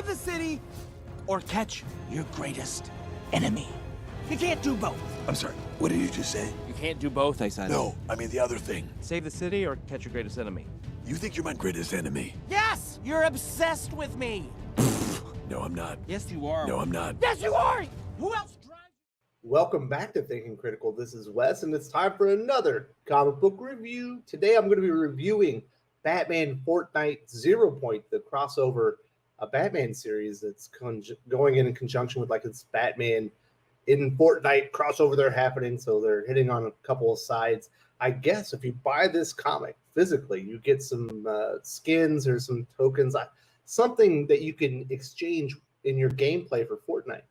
Save the city or catch your greatest enemy. You can't do both. I'm sorry, what did you just say? You can't do both, I said. No, I mean the other thing. Save the city or catch your greatest enemy? You think you're my greatest enemy? Yes! You're obsessed with me! No, I'm not. Yes, you are. No, I'm not. Yes, you are! Who else drives you? Welcome back to Thinking Critical. This is Wes, and it's time for another comic book review. Today I'm going to be reviewing Batman Fortnite 0 Point, the crossover Batman series that's going in conjunction with like its Batman in Fortnite crossover they're happening. So they're hitting on a couple of sides. I guess if you buy this comic physically, you get some skins or some tokens, something that you can exchange in your gameplay for Fortnite.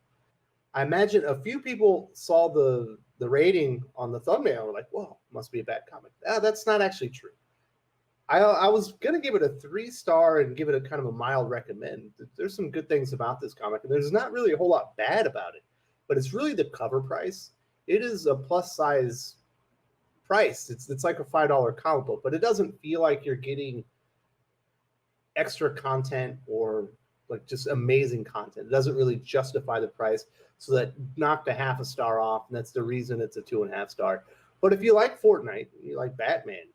I imagine a few people saw the rating on the thumbnail and were like, whoa, must be a bad comic. That's not actually true. I was going to give it a 3-star and give it a kind of a mild recommend. There's some good things about this comic, and there's not really a whole lot bad about it, but it's really the cover price. It is a plus size price. It's like a $5 comic book, but it doesn't feel like you're getting extra content or like just amazing content. It doesn't really justify the price, so that knocked a half a star off, and that's the reason it's a 2.5 star. But if you like Fortnite, you like Batman,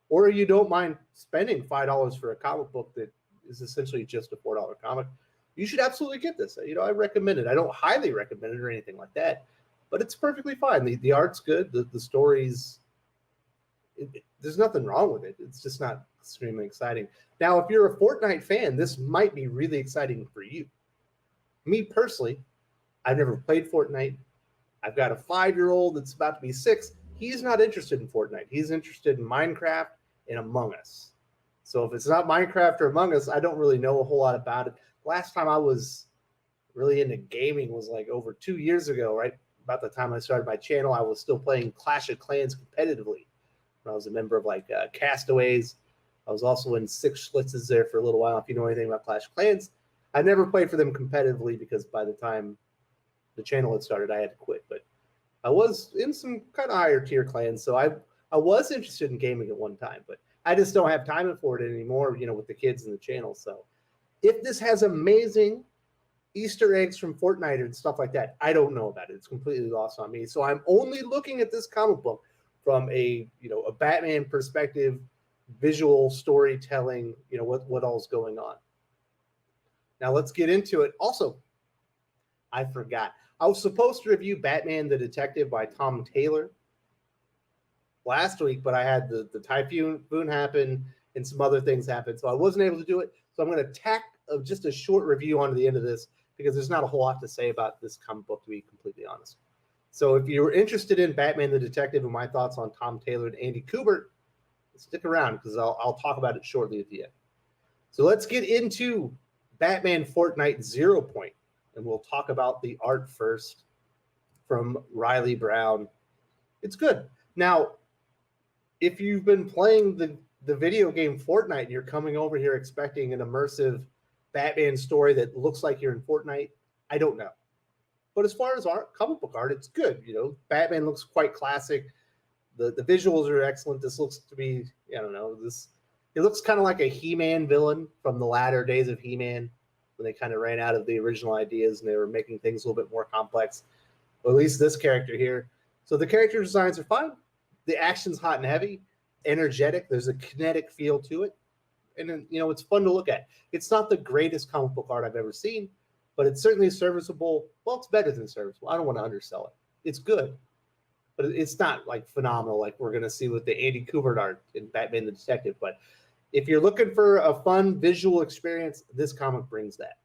or you don't mind spending $5 for a comic book that is essentially just a $4 comic, you should absolutely get this. I recommend it. I don't highly recommend it or anything like that, but it's perfectly fine. The art's good. The story's, there's nothing wrong with it. It's just not extremely exciting. Now, if you're a Fortnite fan, this might be really exciting for you. Me personally, I've never played Fortnite. I've got a 5-year-old that's about to be 6. He's not interested in Fortnite. He's interested in Minecraft and Among Us. So if it's not Minecraft or Among Us, I don't really know a whole lot about it. Last time I was really into gaming was like over 2 years ago, right? About the time I started my channel, I was still playing Clash of Clans competitively. I was a member of like Castaways. I was also in Six Schlitzes there for a little while. If you know anything about Clash of Clans, I never played for them competitively because by the time the channel had started, I had to quit. But I was in some kind of higher tier clans, so I was interested in gaming at one time, but I just don't have time for it anymore, with the kids in the channel. So if this has amazing Easter eggs from Fortnite and stuff like that, I don't know about it. It's completely lost on me. So I'm only looking at this comic book from a Batman perspective, visual storytelling, what all's going on. Now let's get into it. Also, I forgot. I was supposed to review Batman the Detective by Tom Taylor last week, but I had the typhoon happen and some other things happen, so I wasn't able to do it. So I'm going to tack just a short review onto the end of this because there's not a whole lot to say about this comic book, to be completely honest. So if you're interested in Batman the Detective and my thoughts on Tom Taylor and Andy Kubert, stick around because I'll talk about it shortly at the end. So let's get into Batman Fortnite 0 Point, and we'll talk about the art first from Reilly Brown. It's good. Now, if you've been playing the video game Fortnite and you're coming over here expecting an immersive Batman story that looks like you're in Fortnite, I don't know. But as far as art, comic book art, it's good. Batman looks quite classic. The visuals are excellent. This looks to be, it looks kind of like a He-Man villain from the latter days of He-Man when they kind of ran out of the original ideas and they were making things a little bit more complex. Or at least this character here. So the character designs are fine. The action's hot and heavy, energetic. There's a kinetic feel to it. And then, it's fun to look at. It's not the greatest comic book art I've ever seen, but it's certainly serviceable. Well, it's better than serviceable. I don't want to undersell it. It's good, but it's not like phenomenal like we're going to see with the Andy Kubert art in Batman the Detective. But if you're looking for a fun visual experience, this comic brings that.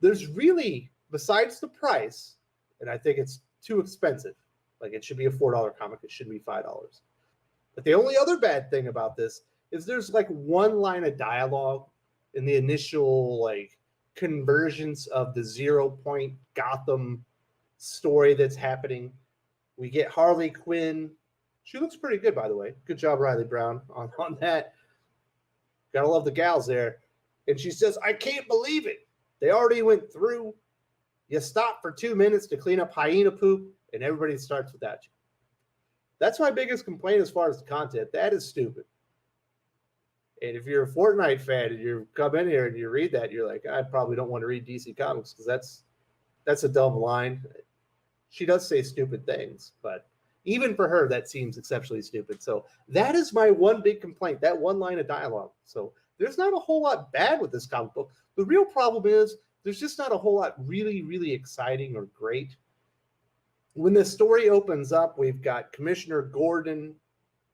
There's really, besides the price, and I think it's too expensive, like it should be a $4 comic, it shouldn't be $5. But the only other bad thing about this is there's like one line of dialogue in the initial like convergence of the 0 Point Gotham story that's happening. We get Harley Quinn. She looks pretty good, by the way. Good job, Reilly Brown, on that. Gotta love the gals there. And she says, I can't believe it. They already went through. You stop for 2 minutes to clean up hyena poop, and everybody starts without you. That's my biggest complaint as far as the content. That is stupid. And if you're a Fortnite fan and you come in here and you read that, you're like, I probably don't want to read DC Comics because that's a dumb line. She does say stupid things, but even for her, that seems exceptionally stupid. So that is my one big complaint, that one line of dialogue. So there's not a whole lot bad with this comic book. The real problem is there's just not a whole lot really, really exciting or great. When the story opens up, we've got Commissioner Gordon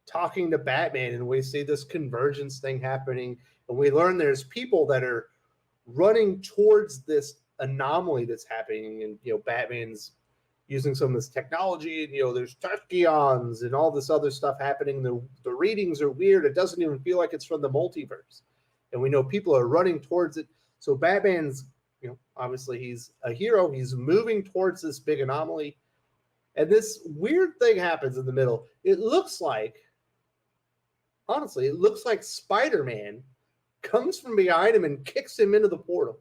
talking to Batman, and we see this convergence thing happening, and we learn there's people that are running towards this anomaly that's happening, and Batman's using some of this technology, and there's tachyons and all this other stuff happening. The readings are weird. It doesn't even feel like it's from the multiverse, and we know people are running towards it. So Batman's, obviously he's a hero. He's moving towards this big anomaly, and this weird thing happens in the middle. Honestly, it looks like Spider-Man comes from behind him and kicks him into the portal.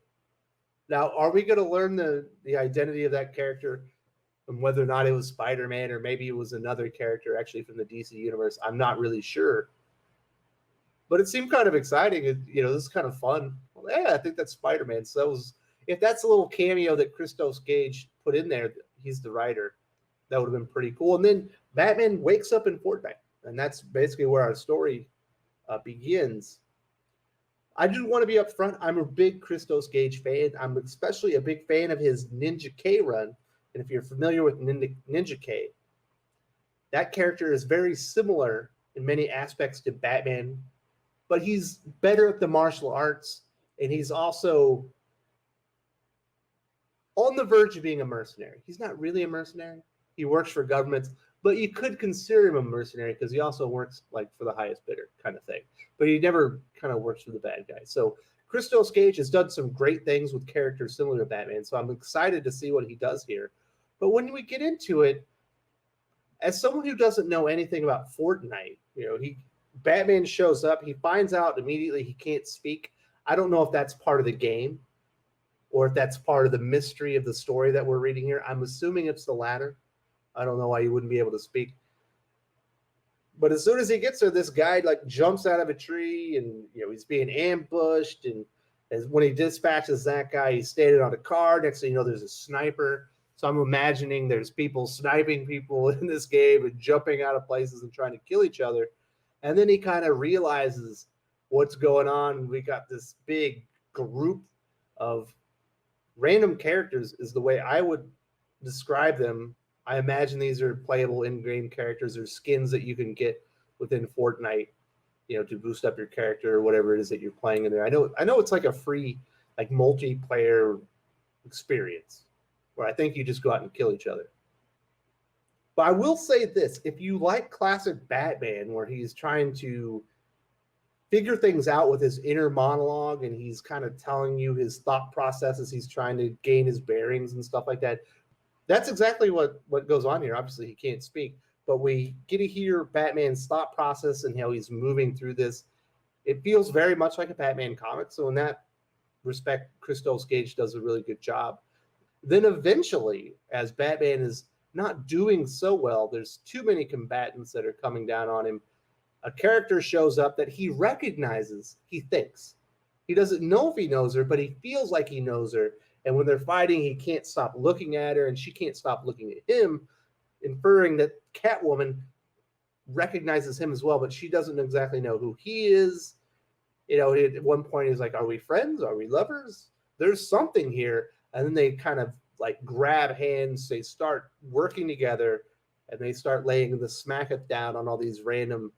Now, are we going to learn the identity of that character and whether or not it was Spider-Man or maybe it was another character actually from the DC universe? I'm not really sure. But it seemed kind of exciting. This is kind of fun. Well, yeah, I think that's Spider-Man. So if that's a little cameo that Christos Gage put in there, he's the writer, that would have been pretty cool. And then Batman wakes up in Fortnite. And that's basically where our story begins. I do want to be upfront. I'm a big Christos Gage fan. I'm especially a big fan of his Ninja K run. And if you're familiar with Ninja K, that character is very similar in many aspects to Batman, but he's better at the martial arts, and he's also on the verge of being a mercenary. He's not really a mercenary. He works for governments, but you could consider him a mercenary because he also works like for the highest bidder kind of thing. But he never kind of works for the bad guy. So Christos Gage has done some great things with characters similar to Batman. So I'm excited to see what he does here. But when we get into it, as someone who doesn't know anything about Fortnite, Batman shows up. He finds out immediately he can't speak. I don't know if that's part of the game or if that's part of the mystery of the story that we're reading here. I'm assuming it's the latter. I don't know why you wouldn't be able to speak. But as soon as he gets there, this guy jumps out of a tree, and he's being ambushed. And when he dispatches that guy, he's standing on a car. Next thing you know, there's a sniper. So I'm imagining there's people sniping people in this game and jumping out of places and trying to kill each other. And then he kind of realizes what's going on. We got this big group of random characters is the way I would describe them. I imagine these are playable in-game characters or skins that you can get within Fortnite, to boost up your character or whatever it is that you're playing in there. I know it's like a free, multiplayer experience where I think you just go out and kill each other. But I will say this, if you like classic Batman where he's trying to figure things out with his inner monologue and he's kind of telling you his thought processes, he's trying to gain his bearings and stuff like that, that's exactly what goes on here. Obviously, he can't speak, but we get to hear Batman's thought process and how he's moving through this. It feels very much like a Batman comic. So in that respect, Christos Gage does a really good job. Then eventually, as Batman is not doing so well, there's too many combatants that are coming down on him. A character shows up that he recognizes, he thinks. He doesn't know if he knows her, but he feels like he knows her. And when they're fighting, he can't stop looking at her, and she can't stop looking at him, inferring that Catwoman recognizes him as well, but she doesn't exactly know who he is. At one point, he's like, are we friends? Are we lovers? There's something here. And then they kind of grab hands. They start working together, and they start laying the smacketh down on all these random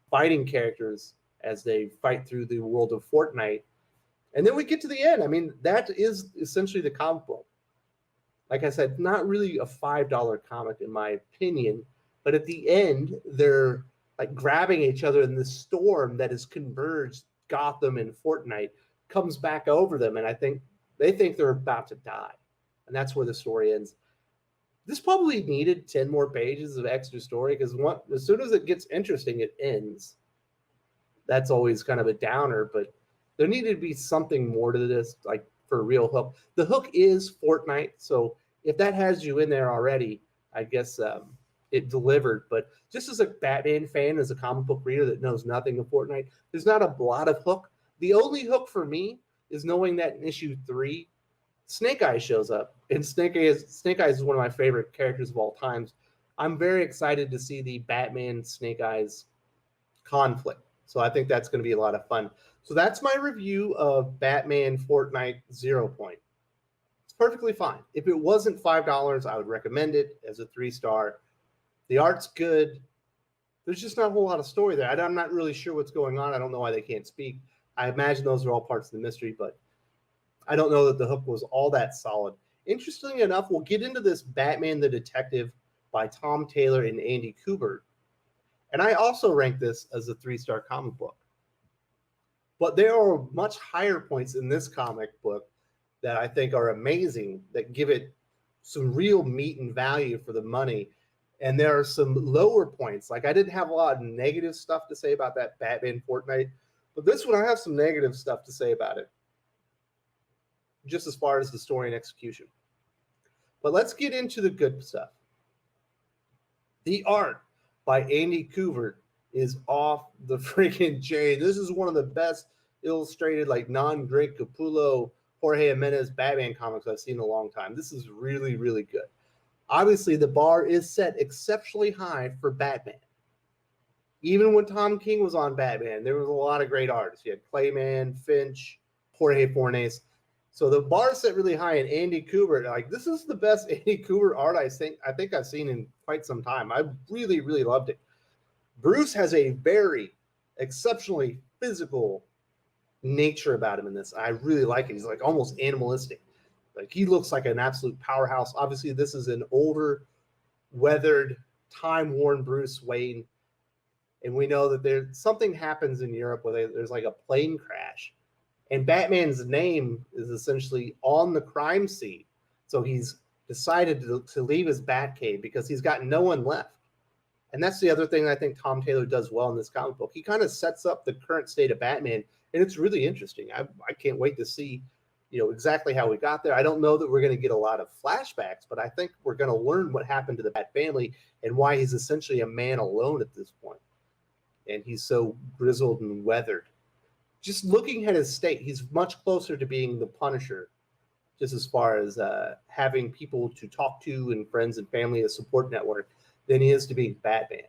fighting characters as they fight through the world of Fortnite. And then we get to the end. I mean, that is essentially the comic book. Like I said, not really a $5 comic in my opinion, but at the end, they're grabbing each other, and the storm that has converged Gotham and Fortnite comes back over them, and I think they think they're about to die. And that's where the story ends. This probably needed 10 more pages of extra story because as soon as it gets interesting, it ends. That's always kind of a downer, but there needed to be something more to this, for a real hook. The hook is Fortnite, so if that has you in there already, I guess it delivered. But just as a Batman fan, as a comic book reader that knows nothing of Fortnite, there's not a lot of hook. The only hook for me is knowing that in issue 3, Snake Eyes shows up, and Snake Eyes is one of my favorite characters of all times. I'm very excited to see the Batman Snake Eyes conflict. So I think that's going to be a lot of fun. So that's my review of Batman Fortnite 0 Point. It's perfectly fine. If it wasn't $5, I would recommend it as a 3-star. The art's good. There's just not a whole lot of story there. I'm not really sure what's going on. I don't know why they can't speak. I imagine those are all parts of the mystery, but I don't know that the hook was all that solid. Interestingly enough, we'll get into this Batman the Detective by Tom Taylor and Andy Kubert. And I also rank this as a 3-star comic book. But there are much higher points in this comic book that I think are amazing, that give it some real meat and value for the money. And there are some lower points. Like, I didn't have a lot of negative stuff to say about that Batman Fortnite, but this one I have some negative stuff to say about it, just as far as the story and execution. But let's get into the good stuff. The art by Andy Kubert is off the freaking chain. This is one of the best illustrated, like, non-Greg Capullo, Jorge Jimenez Batman comics I've seen in a long time. This is really, really good. Obviously, the bar is set exceptionally high for Batman. Even when Tom King was on Batman, there was a lot of great artists. You had Clayman, Finch, Jorge Fornes. So the bar is set really high, and Andy Kubert, like, this is the best Andy Kubert art I think I've seen in quite some time. I really, really loved it. Bruce has a very exceptionally physical nature about him in this. I really like it. He's like almost animalistic. Like, he looks like an absolute powerhouse. Obviously, this is an older, weathered, time-worn Bruce Wayne. And we know that something happens in Europe where there's like a plane crash. And Batman's name is essentially on the crime scene. So he's decided to leave his Batcave because he's got no one left. And that's the other thing I think Tom Taylor does well in this comic book. He kind of sets up the current state of Batman, and it's really interesting. I can't wait to see, exactly how we got there. I don't know that we're going to get a lot of flashbacks, but I think we're going to learn what happened to the Bat family and why he's essentially a man alone at this point. And he's so grizzled and weathered. Just looking at his state, he's much closer to being the Punisher, just as far as having people to talk to and friends and family, a support network, than he is to being Batman.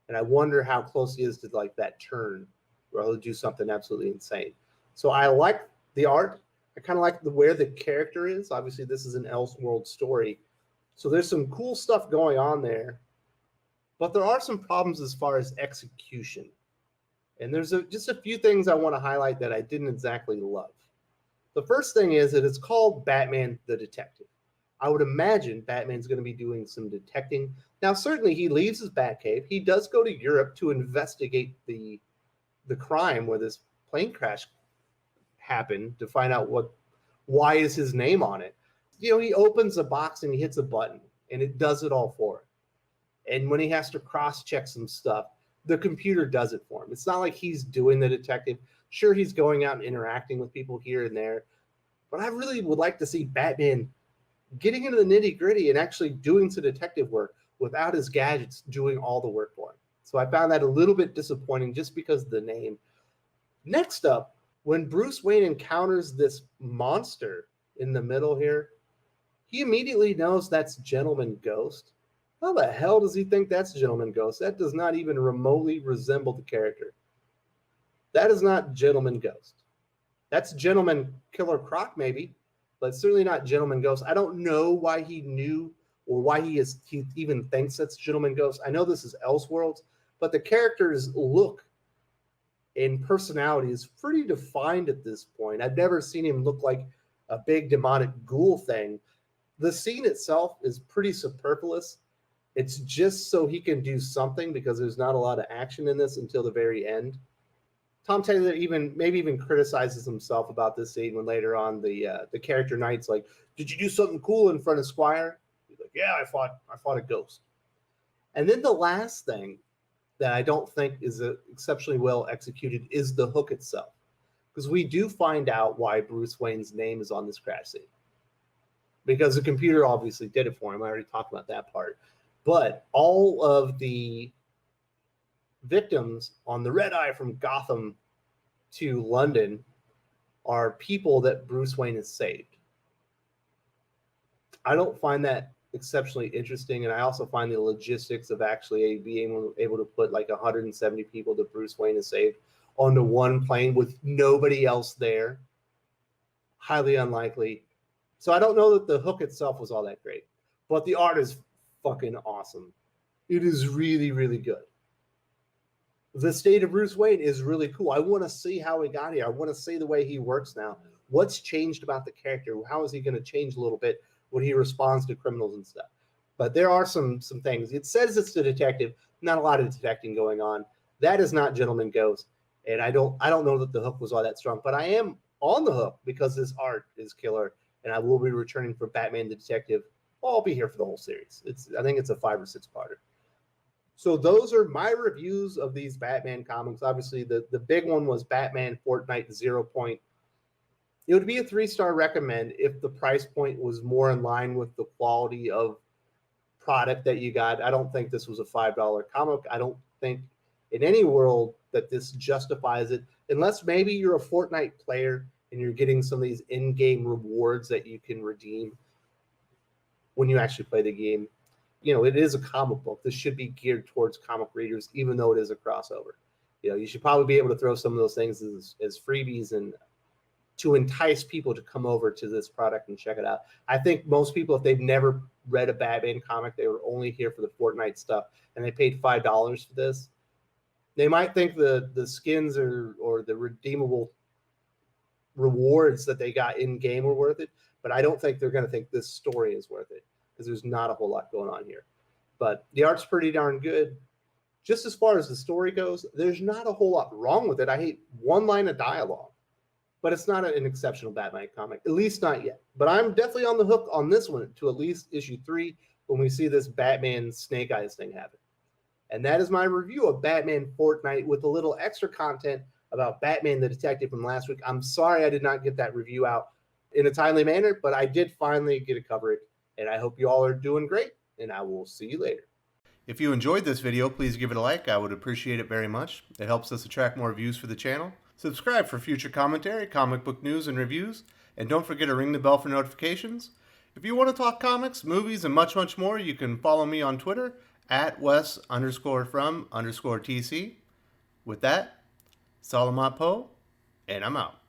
And I wonder how close he is to like that turn where he'll do something absolutely insane. So I like the art. I kind of like where the character is. Obviously, this is an Elseworld story. So there's some cool stuff going on there. But there are some problems as far as execution. And there's just a few things I want to highlight that I didn't exactly love. The first thing is that it's called Batman the Detective. I would imagine Batman's going to be doing some detecting. Now, certainly he leaves his Batcave. He does go to Europe to investigate the crime where this plane crash happened, to find out why is his name on it. He opens a box and he hits a button, and it does it all for him. And when he has to cross-check some stuff, the computer does it for him. It's not like he's doing the detective. Sure, he's going out and interacting with people here and there, but I really would like to see Batman getting into the nitty-gritty and actually doing some detective work without his gadgets doing all the work for him. So I found that a little bit disappointing just because of the name. Next up, when Bruce Wayne encounters this monster in the middle here, he immediately knows that's Gentleman Ghost. How the hell does he think that's Gentleman Ghost? That does not even remotely resemble the character. That is not Gentleman Ghost. That's Gentleman Killer Croc, maybe, but certainly not Gentleman Ghost. I don't know why he knew or why he even thinks that's Gentleman Ghost. I know this is Elseworlds, but the character's look and personality is pretty defined at this point. I've never seen him look like a big demonic ghoul thing. The scene itself is pretty superfluous. It's just so he can do something because there's not a lot of action in this until the very end. Tom Taylor maybe even criticizes himself about this scene when later on the character Knight's like, "Did you do something cool in front of Squire?" He's like, "Yeah, I fought a ghost." And then the last thing that I don't think is exceptionally well executed is the hook itself, because we do find out why Bruce Wayne's name is on this crash scene, because the computer obviously did it for him. I already talked about that part. But all of the victims on the red eye from Gotham to London are people that Bruce Wayne has saved. I don't find that exceptionally interesting, and I also find the logistics of actually being able to put like 170 people that Bruce Wayne has saved onto one plane with nobody else there highly unlikely. So I don't know that the hook itself was all that great, but the art is fucking awesome. It is really, really good. The state of Bruce Wayne is really cool. I want to see how he got here. I want to see the way he works now. What's changed about the character? How is he going to change a little bit when he responds to criminals and stuff? But there are some things. It says it's the detective. Not a lot of detecting going on. That is not Gentleman Goes. And I don't know that the hook was all that strong, but I am on the hook because this art is killer, and I will be returning for Batman the Detective. I'll be here for the whole series. I think it's a 5 or 6 parter. So those are my reviews of these Batman comics. Obviously, the big one was Batman Fortnite 0 Point. It would be a 3-star recommend if the price point was more in line with the quality of product that you got. I don't think this was a $5 comic. I don't think in any world that this justifies it, unless maybe you're a Fortnite player and you're getting some of these in-game rewards that you can redeem when you actually play the game. You know, it is a comic book. This should be geared towards comic readers, even though it is a crossover. You know, you should probably be able to throw some of those things as freebies and to entice people to come over to this product and check it out. I think most people, if they've never read a Batman comic, they were only here for the Fortnite stuff, and they paid $5 for this, they might think the skins or the redeemable rewards that they got in game were worth it, but I don't think they're going to think this story is worth it because there's not a whole lot going on here. But the art's pretty darn good. Just as far as the story goes, there's not a whole lot wrong with it. I hate one line of dialogue, but it's not an exceptional Batman comic, at least not yet. But I'm definitely on the hook on this one to at least issue 3 when we see this Batman Snake Eyes thing happen. And that is my review of Batman Fortnite with a little extra content about Batman the Detective from last week. I'm sorry I did not get that review out in a timely manner, but I did finally get to cover it. And I hope you all are doing great, and I will see you later. If you enjoyed this video, please give it a like. I would appreciate it very much. It helps us attract more views for the channel. Subscribe for future commentary, comic book news, and reviews. And don't forget to ring the bell for notifications. If you want to talk comics, movies, and much, much more, you can follow me on Twitter at Wes_from_TC. With that, Salamat Po, and I'm out.